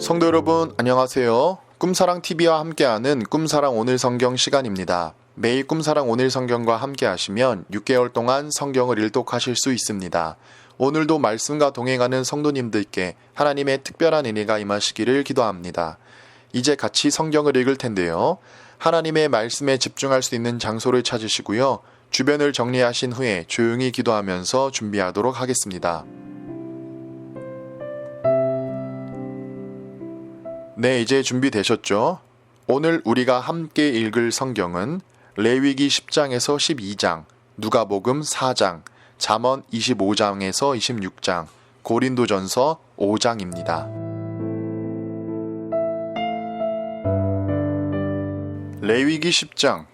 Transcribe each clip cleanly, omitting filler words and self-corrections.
성도 여러분 안녕하세요. 꿈사랑TV와 함께하는 꿈사랑 오늘 성경 시간입니다. 매일 꿈사랑 오늘 성경과 함께하시면 6개월 동안 성경을 일독하실 수 있습니다. 오늘도 말씀과 동행하는 성도님들께 하나님의 특별한 은혜가 임하시기를 기도합니다. 이제 같이 성경을 읽을 텐데요. 하나님의 말씀에 집중할 수 있는 장소를 찾으시고요. 주변을 정리하신 후에 조용히 기도하면서 준비하도록 하겠습니다. 네, 이제 준비되셨죠? 오늘 우리가 함께 읽을 성경은 레위기 10장에서 12장, 누가복음 4장, 잠언 25장에서 26장, 고린도전서 5장입니다. 레위기 10장.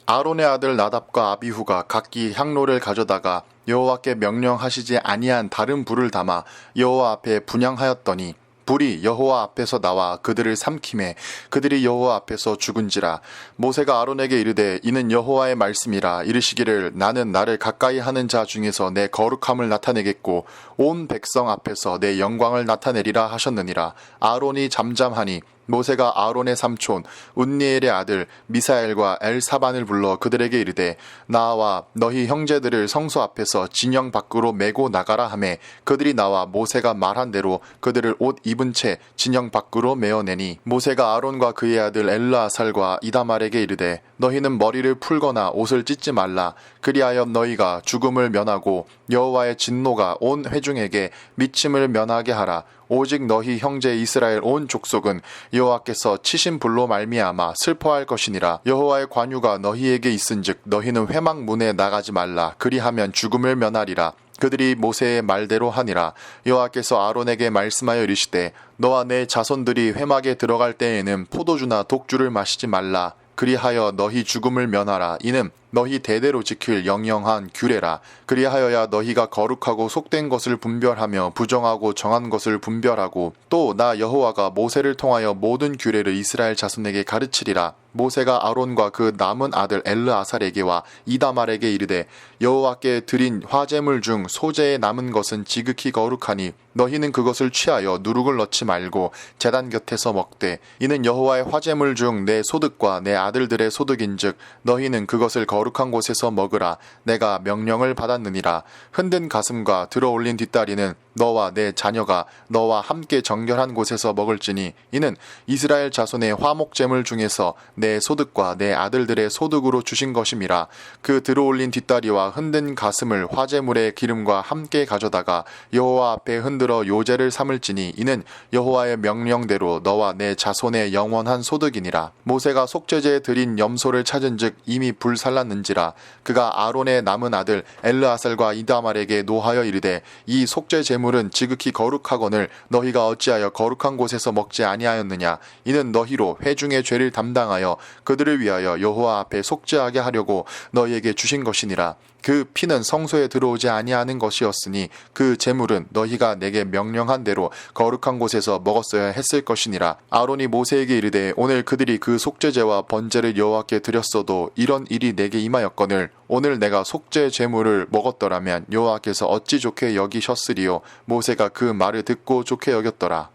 아론의 아들 나답과 아비후가 각기 향로를 가져다가 여호와께 명령하시지 아니한 다른 불을 담아 여호와 앞에 분향하였더니 불이 여호와 앞에서 나와 그들을 삼키매 그들이 여호와 앞에서 죽은지라. 모세가 아론에게 이르되 이는 여호와의 말씀이라. 이르시기를 나는 나를 가까이 하는 자 중에서 내 거룩함을 나타내겠고 온 백성 앞에서 내 영광을 나타내리라 하셨느니라. 아론이 잠잠하니 모세가 아론의 삼촌 운니엘의 아들 미사엘과 엘사반을 불러 그들에게 이르되 나와 너희 형제들을 성소 앞에서 진영 밖으로 메고 나가라 하매 그들이 나와 모세가 말한 대로 그들을 옷 입은 채 진영 밖으로 메어내니 모세가 아론과 그의 아들 엘르아살과 이다말에게 이르되 너희는 머리를 풀거나 옷을 찢지 말라. 그리하여 너희가 죽음을 면하고 여호와의 진노가 온 회중에게 미침을 면하게 하라. 오직 너희 형제 이스라엘 온 족속은 여호와께서 치신 불로 말미암아 슬퍼할 것이니라. 여호와의 관유가 너희에게 있은즉 너희는 회막 문에 나가지 말라. 그리하면 죽음을 면하리라. 그들이 모세의 말대로 하니라. 여호와께서 아론에게 말씀하여 이르시되 너와 내 자손들이 회막에 들어갈 때에는 포도주나 독주를 마시지 말라. 그리하여 너희 죽음을 면하라. 이는 너희 대대로 지킬 영영한 규례라. 그리하여야 너희가 거룩하고 속된 것을 분별하며 부정하고 정한 것을 분별하고 또 나 여호와가 모세를 통하여 모든 규례를 이스라엘 자손에게 가르치리라. 모세가 아론과 그 남은 아들 엘르아살에게와 이다말에게 이르되 여호와께 드린 화제물 중 소재에 남은 것은 지극히 거룩하니 너희는 그것을 취하여 누룩을 넣지 말고 제단 곁에서 먹되 이는 여호와의 화제물 중 내 소득과 내 아들들의 소득인즉 너희는 그것을 거룩한 곳에서 먹으라. 내가 명령을 받았느니라. 흔든 가슴과 들어올린 뒷다리는 너와 내 자녀가 너와 함께 정결한 곳에서 먹을지니 이는 이스라엘 자손의 화목제물 중에서 내 소득과 내 아들들의 소득으로 주신 것임이라. 그 들어올린 뒷다리와 흔든 가슴을 화제물의 기름과 함께 가져다가 여호와 앞에 흔들어 요제를 삼을지니 이는 여호와의 명령대로 너와 내 자손의 영원한 소득이니라. 모세가 속죄제에 드린 염소를 찾은즉 이미 불살랐는지라. 그가 아론의 남은 아들 엘르아살과 이다말에게 노하여 이르되 이 속죄 제물은 지극히 거룩하거늘 너희가 어찌하여 거룩한 곳에서 먹지 아니하였느냐. 이는 너희로 회중의 죄를 담당하여 그들을 위하여 여호와 앞에 속죄하게 하려고 너희에게 주신 것이니라. 그 피는 성소에 들어오지 아니하는 것이었으니 그 제물은 너희가 내게 명령한 대로 거룩한 곳에서 먹었어야 했을 것이니라. 아론이 모세에게 이르되 오늘 그들이 그 속죄제와 번제를 여호와께 드렸어도 이런 일이 내게 임하였거늘 오늘 내가 속죄 제물을 먹었더라면 여호와께서 어찌 좋게 여기셨으리요. 모세가 그 말을 듣고 좋게 여겼더라.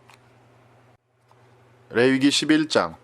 레위기 11장.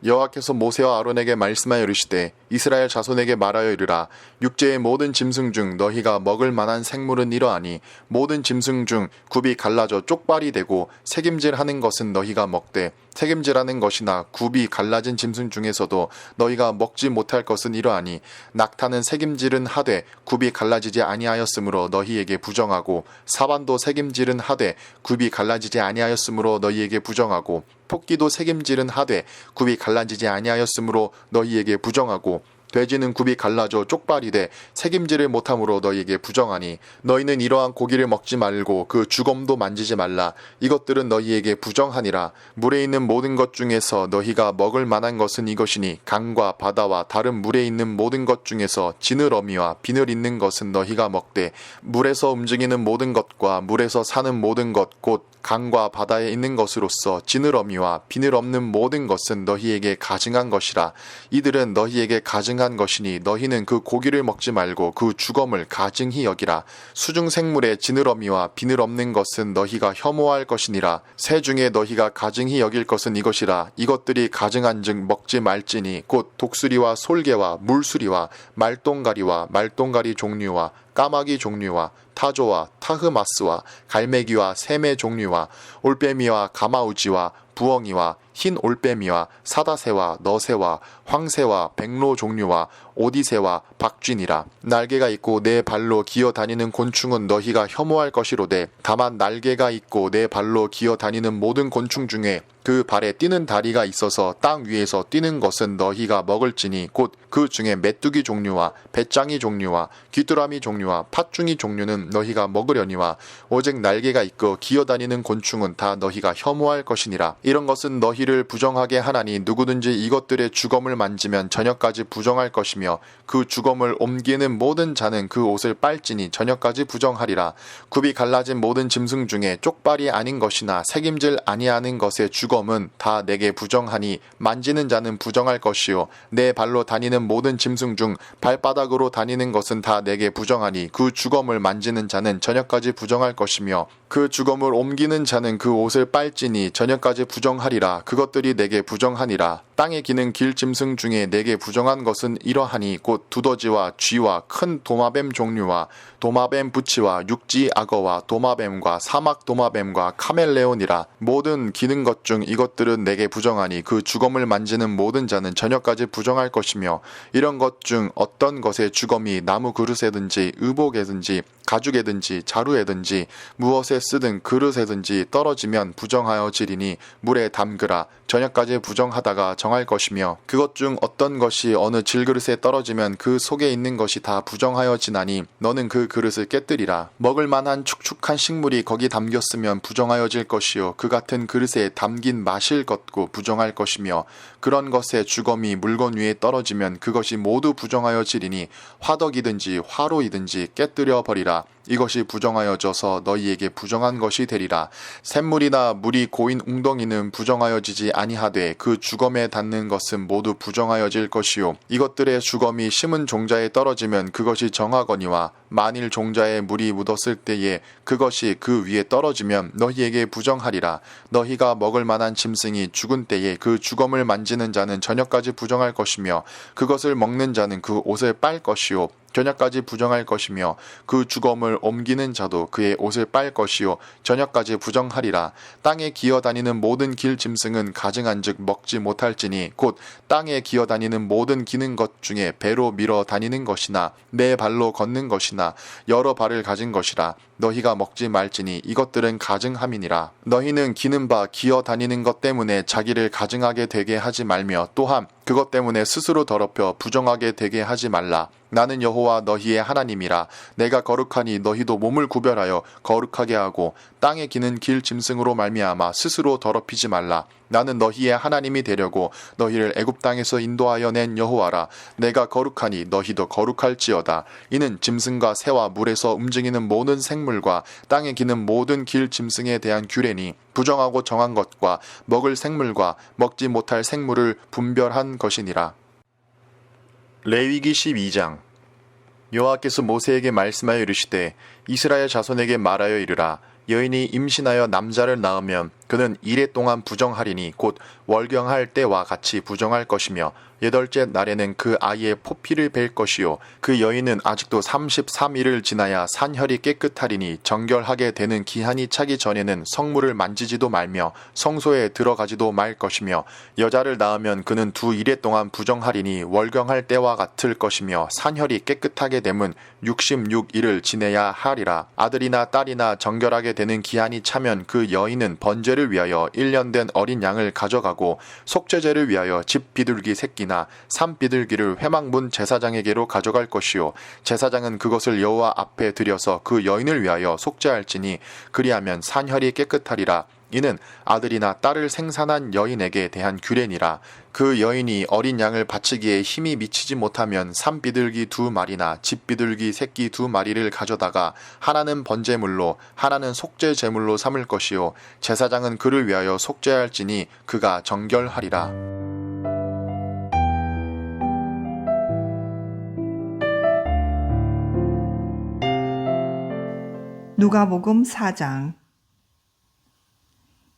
여호와께서 모세와 아론에게 말씀하여 이르시되 이스라엘 자손에게 말하여 이르라. 육지의 모든 짐승 중 너희가 먹을 만한 생물은 이러하니 모든 짐승 중 굽이 갈라져 쪽발이 되고 새김질하는 것은 너희가 먹되 새김질하는 것이나 굽이 갈라진 짐승 중에서도 너희가 먹지 못할 것은 이러하니 낙타는 새김질은 하되 굽이 갈라지지 아니하였으므로 너희에게 부정하고 사반도 새김질은 하되 굽이 갈라지지 아니하였으므로 너희에게 부정하고 토끼도 새김질은 하되 굽이 갈라지지 아니하였으므로 너희에게 부정하고 돼지는 굽이 갈라져 쪽발이 돼 새김질을 못함으로 너희에게 부정하니 너희는 이러한 고기를 먹지 말고 그 주검도 만지지 말라. 이것들은 너희에게 부정하니라. 물에 있는 모든 것 중에서 너희가 먹을 만한 것은 이것이니 강과 바다와 다른 물에 있는 모든 것 중에서 지느러미와 비늘 있는 것은 너희가 먹되 물에서 움직이는 모든 것과 물에서 사는 모든 것 곧 강과 바다에 있는 것으로서 지느러미와 비늘 없는 모든 것은 너희에게 가증한 것이라. 이들은 너희에게 가증한 가증한 것이니 너희는 그 고기를 먹지 말고 그 주검을 가증히 여기라. 수중 생물의 지느러미와 비늘 없는 것은 너희가 혐오할 것이니라. 새 중에 너희가 가증히 여길 것은 이것이라. 이것들이 가증한즉 먹지 말지니 곧 독수리와 솔개와 물수리와 말똥가리와 말똥가리 종류와 까마귀 종류와 타조와 타흐마스와 갈매기와 샘의 종류와 올빼미와 가마우지와 부엉이와 흰 올빼미와 사다새와 너새와 황새와 백로 종류와 오디새와 박쥐니라. 날개가 있고 네 발로 기어 다니는 곤충은 너희가 혐오할 것이로되 다만 날개가 있고 네 발로 기어 다니는 모든 곤충 중에 그 발에 뛰는 다리가 있어서 땅 위에서 뛰는 것은 너희가 먹을지니 곧 그 중에 메뚜기 종류와 배짱이 종류와 귀뚜라미 종류와 팥중이 종류는 너희가 먹으려니와 오직 날개가 있고 기어다니는 곤충은 다 너희가 혐오할 것이니라. 이런 것은 너희를 부정하게 하나니 누구든지 이것들의 주검을 만지면 저녁까지 부정할 것이며 그 주검을 옮기는 모든 자는 그 옷을 빨지니 저녁까지 부정하리라. 굽이 갈라진 모든 짐승 중에 쪽발이 아닌 것이나 색임질 아니하는 것의 주검은 다 내게 부정하니 만지는 자는 부정할 것이요 내 발로 다니는 모든 짐승 중 발바닥으로 다니는 것은 다 내게 부정하니 그 주검을 만지는 자는 저녁까지 부정할 것이며 그 주검을 옮기는 자는 그 옷을 빨지니 저녁까지 부정하리라. 그것들이 내게 부정하니라. 땅에 기는 길 짐승 중에 내게 부정한 것은 이러하니 곧 두더지와 쥐와 큰 도마뱀 종류와 도마뱀 부치와 육지 악어와 도마뱀과 사막 도마뱀과 카멜레온이라. 모든 기는 것 중 이것들은 내게 부정하니 그 주검을 만지는 모든 자는 저녁까지 부정할 것이며 이런 것 중 어떤 것의 주검이 나무 그릇에든지 의복에든지 가죽에든지 자루에든지 무엇에 쓰든 그릇에든지 떨어지면 부정하여 지리니 물에 담그라. 저녁까지 부정하다가 정할 것이며 그것 중 어떤 것이 어느 질그릇에 떨어지면 그 속에 있는 것이 다 부정하여 지나니 너는 그 그릇을 깨뜨리라. 먹을 만한 축축한 식물이 거기 담겼으면 부정하여질 것이요 그 같은 그릇에 담긴 마실 것고 부정할 것이며 그런 것의 주검이 물건 위에 떨어지면 그것이 모두 부정하여 지리니 화덕이든지 화로이든지 깨뜨려 버리라. 이것이 부정하여져서 너희에게 부정한 것이 되리라. 샘물이나 물이 고인 웅덩이는 부정하여지지 아니하되 그 주검에 닿는 것은 모두 부정하여질 것이요 이것들의 주검이 심은 종자에 떨어지면 그것이 정하거니와 만일 종자에 물이 묻었을 때에 그것이 그 위에 떨어지면 너희에게 부정하리라. 너희가 먹을 만한 짐승이 죽은 때에 그 주검을 만지는 자는 저녁까지 부정할 것이며 그것을 먹는 자는 그 옷을 빨 것이요 저녁까지 부정할 것이며 그 주검을 옮기는 자도 그의 옷을 빨 것이요 저녁까지 부정하리라. 땅에 기어다니는 모든 길 짐승은 가증한즉 먹지 못할지니 곧 땅에 기어다니는 모든 기는 것 중에 배로 밀어 다니는 것이나 네 발로 걷는 것이나 여러 발을 가진 것이라. 너희가 먹지 말지니 이것들은 가증함이니라. 너희는 기는 바 기어 다니는 것 때문에 자기를 가증하게 되게 하지 말며 또한 그것 때문에 스스로 더럽혀 부정하게 되게 하지 말라. 나는 여호와 너희의 하나님이라. 내가 거룩하니 너희도 몸을 구별하여 거룩하게 하고 땅에 기는 길 짐승으로 말미암아 스스로 더럽히지 말라. 나는 너희의 하나님이 되려고 너희를 애굽 땅에서 인도하여 낸 여호와라. 내가 거룩하니 너희도 거룩할지어다. 이는 짐승과 새와 물에서 움직이는 모든 생물과 땅에 기는 모든 길 짐승에 대한 규례니 부정하고 정한 것과 먹을 생물과 먹지 못할 생물을 분별한 것이니라. 레위기 12장. 여호와께서 모세에게 말씀하여 이르시되 이스라엘 자손에게 말하여 이르라. 여인이 임신하여 남자를 낳으면 그는 이레 동안 부정하리니 곧 월경할 때와 같이 부정할 것이며 여덟째 날에는 그 아이의 포피를 벨 것이요 그 여인은 아직도 33일을 지나야 산혈이 깨끗하리니 정결하게 되는 기한이 차기 전에는 성물을 만지지도 말며 성소에 들어가지도 말 것이며 여자를 낳으면 그는 2일에 동안 부정하리니 월경할 때와 같을 것이며 산혈이 깨끗하게 되면 66일을 지내야 하리라. 아들이나 딸이나 정결하게 되는 기한이 차면 그 여인은 번제를 위하여 1년 된 어린 양을 가져가고 속죄제를 위하여 집 비둘기 새끼나 산 비둘기를 회막문 제사장에게로 가져갈 것이요 제사장은 그것을 여호와 앞에 들여서 그 여인을 위하여 속죄할지니 그리하면 산혈이 깨끗하리라. 이는 아들이나 딸을 생산한 여인에게 대한 규례니라. 그 여인이 어린 양을 바치기에 힘이 미치지 못하면 산 비둘기 2마리나 집 비둘기 새끼 2마리를 가져다가 하나는 번제물로 하나는 속죄 제물로 삼을 것이요 제사장은 그를 위하여 속죄할지니 그가 정결하리라. 누가복음 4장.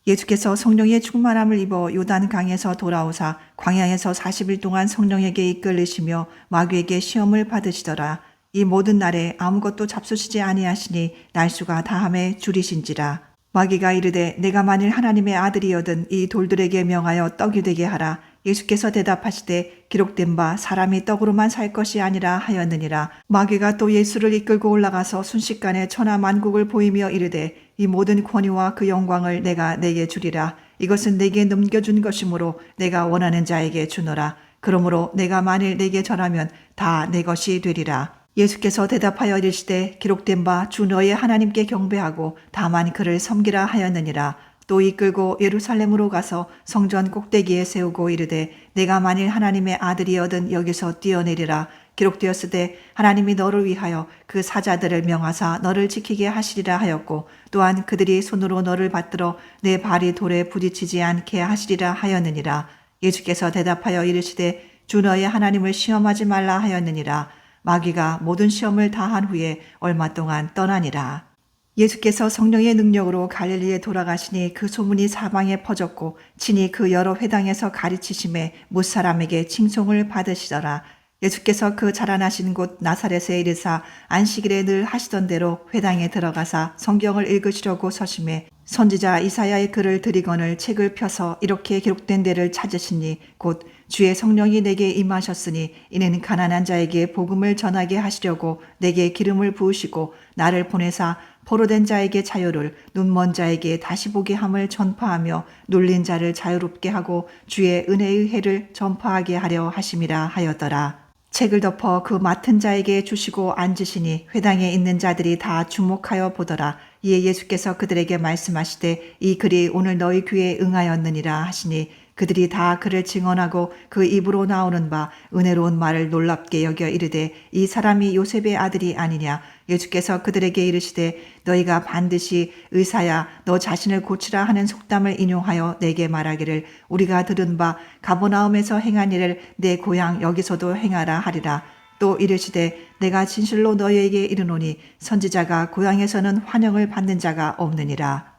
예수께서 성령의 충만함을 입어 요단 강에서 돌아오사 광야에서 40일 동안 성령에게 이끌리시며 마귀에게 시험을 받으시더라. 이 모든 날에 아무것도 잡수시지 아니하시니 날수가 다함에 줄이신지라. 마귀가 이르되 내가 만일 하나님의 아들이여든 이 돌들에게 명하여 떡이 되게 하라. 예수께서 대답하시되 기록된 바 사람이 떡으로만 살 것이 아니라 하였느니라. 마귀가 또 예수를 이끌고 올라가서 순식간에 천하 만국을 보이며 이르되 이 모든 권위와 그 영광을 내가 내게 주리라. 이것은 내게 넘겨준 것이므로 내가 원하는 자에게 주노라. 그러므로 내가 만일 내게 전하면 다 내 것이 되리라. 예수께서 대답하여 이르시되 기록된 바 주 너의 하나님께 경배하고 다만 그를 섬기라 하였느니라. 또 이끌고 예루살렘으로 가서 성전 꼭대기에 세우고 이르되 내가 만일 하나님의 아들이여든 여기서 뛰어내리라. 기록되었으되 하나님이 너를 위하여 그 사자들을 명하사 너를 지키게 하시리라 하였고 또한 그들이 손으로 너를 받들어 내 발이 돌에 부딪히지 않게 하시리라 하였느니라. 예수께서 대답하여 이르시되 주 너의 하나님을 시험하지 말라 하였느니라. 마귀가 모든 시험을 다한 후에 얼마 동안 떠나니라. 예수께서 성령의 능력으로 갈릴리에 돌아가시니 그 소문이 사방에 퍼졌고 친히 그 여러 회당에서 가르치심에 뭇사람에게 칭송을 받으시더라. 예수께서 그 자라나신 곳 나사렛에 이르사 안식일에 늘 하시던 대로 회당에 들어가사 성경을 읽으시려고 서심해 선지자 이사야의 글을 들이거늘 책을 펴서 이렇게 기록된 데를 찾으시니 곧 주의 성령이 내게 임하셨으니 이는 가난한 자에게 복음을 전하게 하시려고 내게 기름을 부으시고 나를 보내사 포로된 자에게 자유를 눈먼 자에게 다시 보게 함을 전파하며 눌린 자를 자유롭게 하고 주의 은혜의 해를 전파하게 하려 하심이라 하였더라. 책을 덮어 그 맡은 자에게 주시고 앉으시니 회당에 있는 자들이 다 주목하여 보더라. 이에 예수께서 그들에게 말씀하시되 이 글이 오늘 너희 귀에 응하였느니라 하시니 그들이 다 그를 증언하고 그 입으로 나오는 바 은혜로운 말을 놀랍게 여겨 이르되 이 사람이 요셉의 아들이 아니냐. 예수께서 그들에게 이르시되 너희가 반드시 의사야 너 자신을 고치라 하는 속담을 인용하여 내게 말하기를 우리가 들은 바 가버나움에서 행한 일을 내 고향 여기서도 행하라 하리라. 또 이르시되 내가 진실로 너희에게 이르노니 선지자가 고향에서는 환영을 받는 자가 없느니라.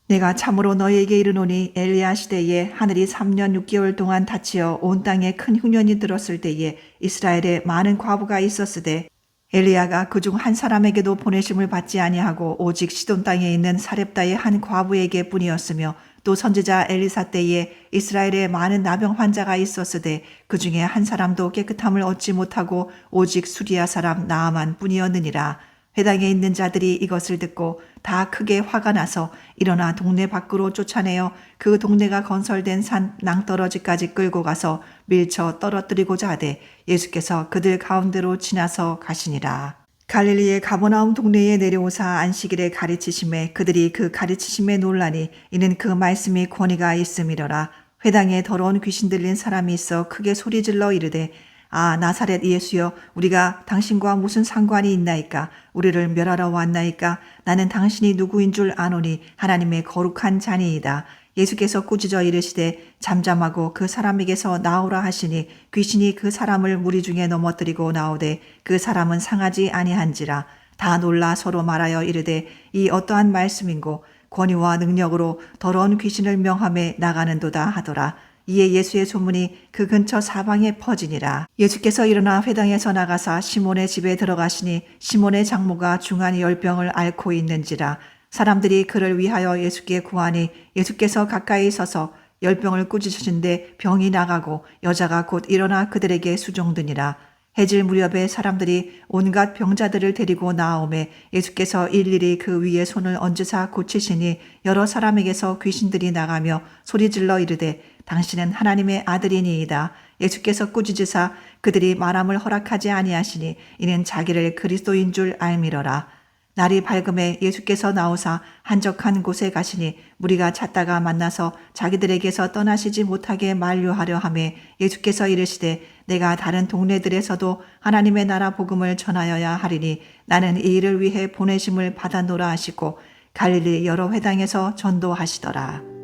내가 참으로 너희에게 이르노니 엘리야 시대에 하늘이 3년 6개월 동안 닫히어 온 땅에 큰 흉년이 들었을 때에 이스라엘에 많은 과부가 있었으되 엘리야가 그중 한 사람에게도 보내심을 받지 아니하고 오직 시돈 땅에 있는 사렙다의 한 과부에게 뿐이었으며 또 선지자 엘리사 때에 이스라엘에 많은 나병 환자가 있었으되 그 중에 한 사람도 깨끗함을 얻지 못하고 오직 수리아 사람 나아만 뿐이었느니라. 회당에 있는 자들이 이것을 듣고 다 크게 화가 나서 일어나 동네 밖으로 쫓아내어 그 동네가 건설된 산 낭떠러지까지 끌고 가서 밀쳐 떨어뜨리고자 하되 예수께서 그들 가운데로 지나서 가시니라. 갈릴리의 가버나움 동네에 내려오사 안식일에 가르치심에 그들이 그 가르치심에 놀라니 이는 그 말씀이 권위가 있음이로라. 회당에 더러운 귀신 들린 사람이 있어 크게 소리질러 이르되 아 나사렛 예수여 우리가 당신과 무슨 상관이 있나이까. 우리를 멸하러 왔나이까. 나는 당신이 누구인 줄 아노니 하나님의 거룩한 자니이다. 예수께서 꾸짖어 이르시되 잠잠하고 그 사람에게서 나오라 하시니 귀신이 그 사람을 무리 중에 넘어뜨리고 나오되 그 사람은 상하지 아니한지라. 다 놀라 서로 말하여 이르되 이 어떠한 말씀인고 권위와 능력으로 더러운 귀신을 명함에 나가는도다 하더라. 이에 예수의 소문이 그 근처 사방에 퍼지니라. 예수께서 일어나 회당에서 나가사 시몬의 집에 들어가시니 시몬의 장모가 중한 열병을 앓고 있는지라. 사람들이 그를 위하여 예수께 구하니 예수께서 가까이 서서 열병을 꾸짖으신데 병이 나가고 여자가 곧 일어나 그들에게 수종드니라. 해질 무렵에 사람들이 온갖 병자들을 데리고 나오매 예수께서 일일이 그 위에 손을 얹으사 고치시니 여러 사람에게서 귀신들이 나가며 소리질러 이르되 당신은 하나님의 아들이니이다. 예수께서 꾸짖으사 그들이 말함을 허락하지 아니하시니 이는 자기를 그리스도인 줄 알미러라. 날이 밝음에 예수께서 나오사 한적한 곳에 가시니 무리가 찾다가 만나서 자기들에게서 떠나시지 못하게 만류하려 하매 예수께서 이르시되 내가 다른 동네들에서도 하나님의 나라 복음을 전하여야 하리니 나는 이 일을 위해 보내심을 받아노라 하시고 갈릴리 여러 회당에서 전도하시더라.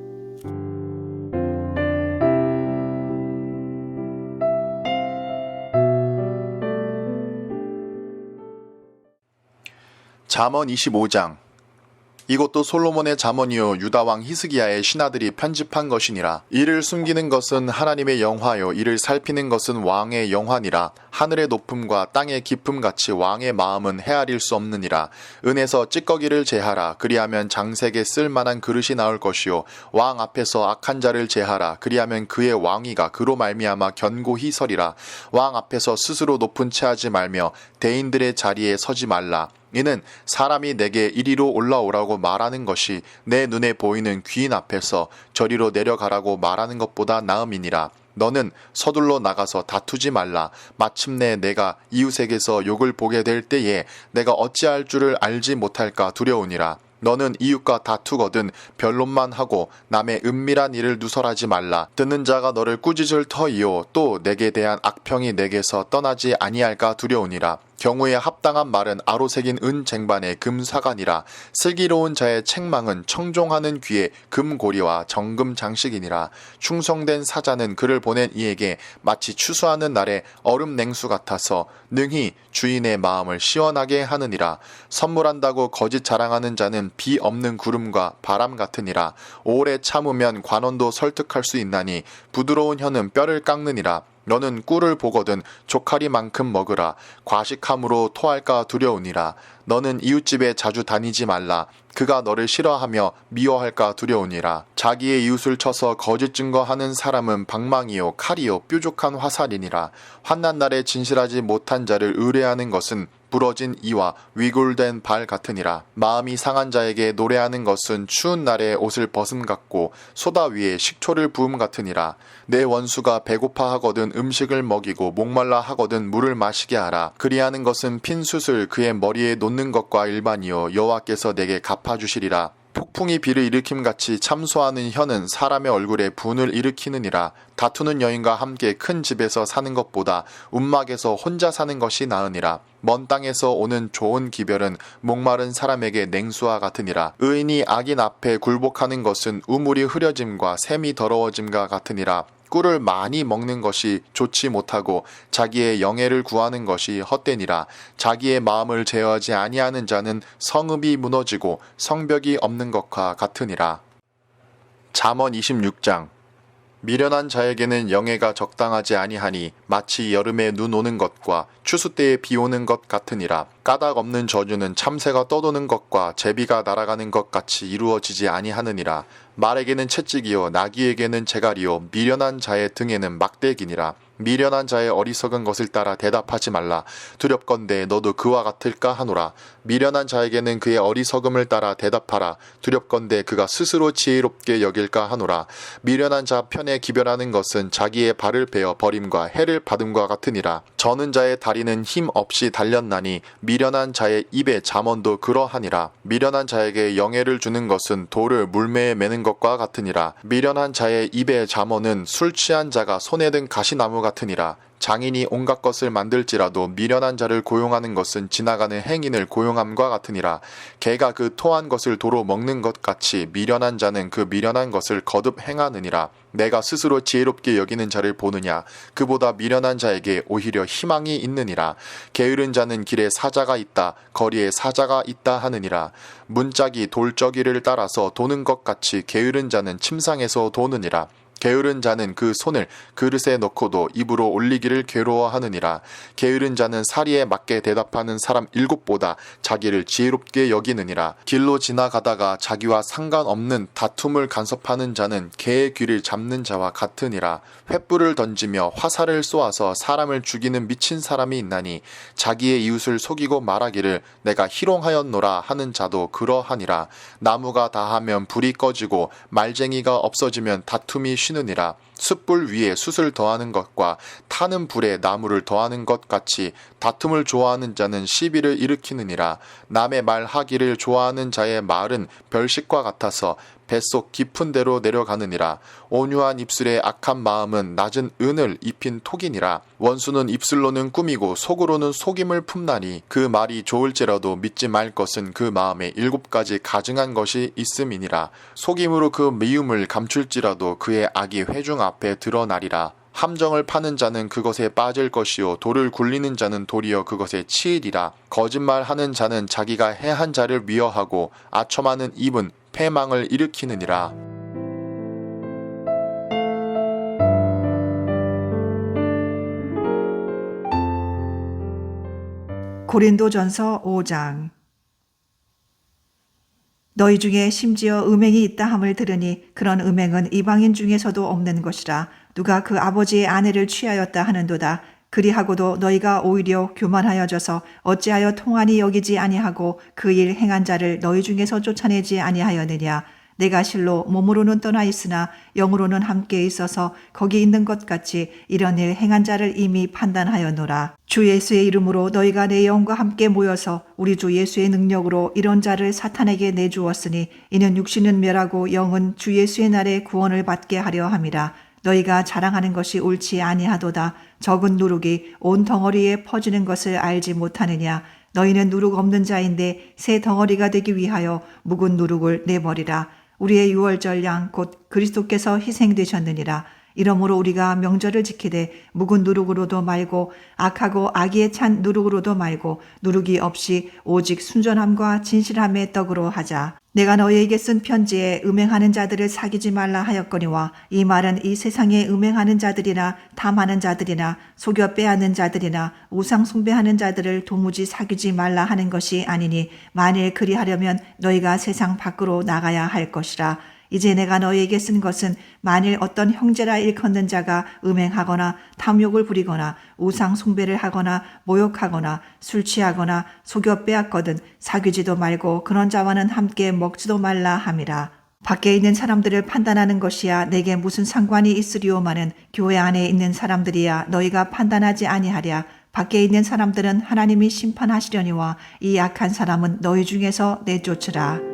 잠언 25장. 이것도 솔로몬의 잠언이요 유다 왕 히스기야의 신하들이 편집한 것이니라. 이를 숨기는 것은 하나님의 영화요 이를 살피는 것은 왕의 영화니라. 하늘의 높음과 땅의 깊음 같이 왕의 마음은 헤아릴 수 없느니라. 은에서 찌꺼기를 제하라. 그리하면 장색에 쓸 만한 그릇이 나올 것이요 왕 앞에서 악한 자를 제하라. 그리하면 그의 왕위가 그로 말미암아 견고히 서리라. 왕 앞에서 스스로 높은 채 하지 말며 대인들의 자리에 서지 말라. 이는 사람이 내게 이리로 올라오라고 말하는 것이 내 눈에 보이는 귀인 앞에서 저리로 내려가라고 말하는 것보다 나음이니라. 너는 서둘러 나가서 다투지 말라. 마침내 내가 이웃에게서 욕을 보게 될 때에 내가 어찌할 줄을 알지 못할까 두려우니라. 너는 이웃과 다투거든 변론만 하고 남의 은밀한 일을 누설하지 말라. 듣는 자가 너를 꾸짖을 터이요 또 내게 대한 악평이 내게서 떠나지 아니할까 두려우니라. 경우에 합당한 말은 아로새긴 은 쟁반에 금사관이라. 슬기로운 자의 책망은 청종하는 귀에 금고리와 정금 장식이니라. 충성된 사자는 그를 보낸 이에게 마치 추수하는 날에 얼음 냉수 같아서 능히 주인의 마음을 시원하게 하느니라. 선물한다고 거짓 자랑하는 자는 비 없는 구름과 바람 같으니라. 오래 참으면 관원도 설득할 수 있나니 부드러운 혀는 뼈를 깎느니라. 너는 꿀을 보거든 조카리만큼 먹으라. 과식함으로 토할까 두려우니라. 너는 이웃집에 자주 다니지 말라. 그가 너를 싫어하며 미워할까 두려우니라. 자기의 이웃을 쳐서 거짓 증거하는 사람은 방망이요 칼이요 뾰족한 화살이니라. 환난 날에 진실하지 못한 자를 의뢰하는 것은 부러진 이와 위골된 발 같으니라. 마음이 상한 자에게 노래하는 것은 추운 날에 옷을 벗음 같고 소다 위에 식초를 부음 같으니라. 내 원수가 배고파 하거든 음식을 먹이고 목말라 하거든 물을 마시게 하라. 그리하는 것은 핀 숯을 그의 머리에 놓는 것과 일반이요 여호와께서 내게 갚아주시리라. 폭풍이 비를 일으킴같이 참소하는 혀는 사람의 얼굴에 분을 일으키느니라. 다투는 여인과 함께 큰 집에서 사는 것보다 움막에서 혼자 사는 것이 나으니라. 먼 땅에서 오는 좋은 기별은 목마른 사람에게 냉수와 같으니라. 의인이 악인 앞에 굴복하는 것은 우물이 흐려짐과 샘이 더러워짐과 같으니라. 꿀을 많이 먹는 것이 좋지 못하고 자기의 영예를 구하는 것이 헛되니라. 자기의 마음을 제어하지 아니하는 자는 성읍이 무너지고 성벽이 없는 것과 같으니라. 잠언 26장. 미련한 자에게는 영예가 적당하지 아니하니 마치 여름에 눈 오는 것과 추수 때에 비 오는 것 같으니라. 까닭 없는 저주는 참새가 떠도는 것과 제비가 날아가는 것 같이 이루어지지 아니하느니라. 말에게는 채찍이요 나귀에게는 재갈이요 미련한 자의 등에는 막대기니라. 미련한 자의 어리석은 것을 따라 대답하지 말라. 두렵건대 너도 그와 같을까 하노라. 미련한 자에게는 그의 어리석음을 따라 대답하라. 두렵건대 그가 스스로 지혜롭게 여길까 하노라. 미련한 자 편에 기별하는 것은 자기의 발을 베어 버림과 해를 받음과 같으니라. 저는 자의 다리는 힘 없이 달렸나니 미련한 자의 입의 잠언도 그러하니라. 미련한 자에게 영예를 주는 것은 돌을 물매에 매는 것과 같으니라. 미련한 자의 입의 잠언은 술 취한 자가 손에 든 가시나무 같으니라. 장인이 온갖 것을 만들지라도 미련한 자를 고용하는 것은 지나가는 행인을 고용함과 같으니라. 개가 그 토한 것을 도로 먹는 것 같이 미련한 자는 그 미련한 것을 거듭 행하느니라. 내가 스스로 지혜롭게 여기는 자를 보느냐. 그보다 미련한 자에게 오히려 희망이 있느니라. 게으른 자는 길에 사자가 있다 거리에 사자가 있다 하느니라. 문짝이 돌저기를 따라서 도는 것 같이 게으른 자는 침상에서 도느니라. 게으른 자는 그 손을 그릇에 넣고도 입으로 올리기를 괴로워하느니라. 게으른 자는 사리에 맞게 대답하는 사람 7보다 자기를 지혜롭게 여기느니라. 길로 지나가다가 자기와 상관없는 다툼을 간섭하는 자는 개의 귀를 잡는 자와 같으니라. 횃불을 던지며 화살을 쏘아서 사람을 죽이는 미친 사람이 있나니 자기의 이웃을 속이고 말하기를 내가 희롱하였노라 하는 자도 그러하니라. 나무가 다하면 불이 꺼지고 말쟁이가 없어지면 다툼이 쉬느니라. 숯불 위에 숯을 더하는 것과 타는 불에 나무를 더하는 것 같이 다툼을 좋아하는 자는 시비를 일으키느니라. 남의 말하기를 좋아하는 자의 말은 별식과 같아서 뱃속 깊은 데로 내려가느니라. 온유한 입술의 악한 마음은 낮은 은을 입힌 톡이니라. 원수는 입술로는 꾸미고 속으로는 속임을 품나니 그 말이 좋을지라도 믿지 말 것은 그 마음에 7가지 가증한 것이 있음이니라. 속임으로 그 미움을 감출지라도 그의 악이 회중 앞에 드러나리라. 함정을 파는 자는 그것에 빠질 것이요 돌을 굴리는 자는 도리어 그것에 치이리라. 거짓말하는 자는 자기가 해한 자를 미워하고 아첨하는 입은 패망을 일으키느니라. 고린도전서 5장. 너희 중에 심지어 음행이 있다 함을 들으니 그런 음행은 이방인 중에서도 없는 것이라. 누가 그 아버지의 아내를 취하였다 하는도다. 그리하고도 너희가 오히려 교만하여져서 어찌하여 통한이 여기지 아니하고 그 일 행한 자를 너희 중에서 쫓아내지 아니하였느냐. 내가 실로 몸으로는 떠나 있으나 영으로는 함께 있어서 거기 있는 것 같이 이런 일 행한 자를 이미 판단하였노라. 주 예수의 이름으로 너희가 내 영과 함께 모여서 우리 주 예수의 능력으로 이런 자를 사탄에게 내주었으니 이는 육신은 멸하고 영은 주 예수의 날에 구원을 받게 하려 함이라. 너희가 자랑하는 것이 옳지 아니하도다. 적은 누룩이 온 덩어리에 퍼지는 것을 알지 못하느냐. 너희는 누룩 없는 자인데 새 덩어리가 되기 위하여 묵은 누룩을 내버리라. 우리의 유월절 양 곧 그리스도께서 희생되셨느니라. 이러므로 우리가 명절을 지키되 묵은 누룩으로도 말고 악하고 악의에 찬 누룩으로도 말고 누룩이 없이 오직 순전함과 진실함의 떡으로 하자. 내가 너희에게 쓴 편지에 음행하는 자들을 사귀지 말라 하였거니와 이 말은 이 세상에 음행하는 자들이나 탐하는 자들이나 속여 빼앗는 자들이나 우상 숭배하는 자들을 도무지 사귀지 말라 하는 것이 아니니 만일 그리하려면 너희가 세상 밖으로 나가야 할 것이라. 이제 내가 너희에게 쓴 것은 만일 어떤 형제라 일컫는 자가 음행하거나 탐욕을 부리거나 우상 숭배를 하거나 모욕하거나 술 취하거나 속여 빼앗거든 사귀지도 말고 그런 자와는 함께 먹지도 말라 함이라. 밖에 있는 사람들을 판단하는 것이야 내게 무슨 상관이 있으리오마는 교회 안에 있는 사람들이야 너희가 판단하지 아니하랴. 밖에 있는 사람들은 하나님이 심판하시려니와 이 악한 사람은 너희 중에서 내쫓으라.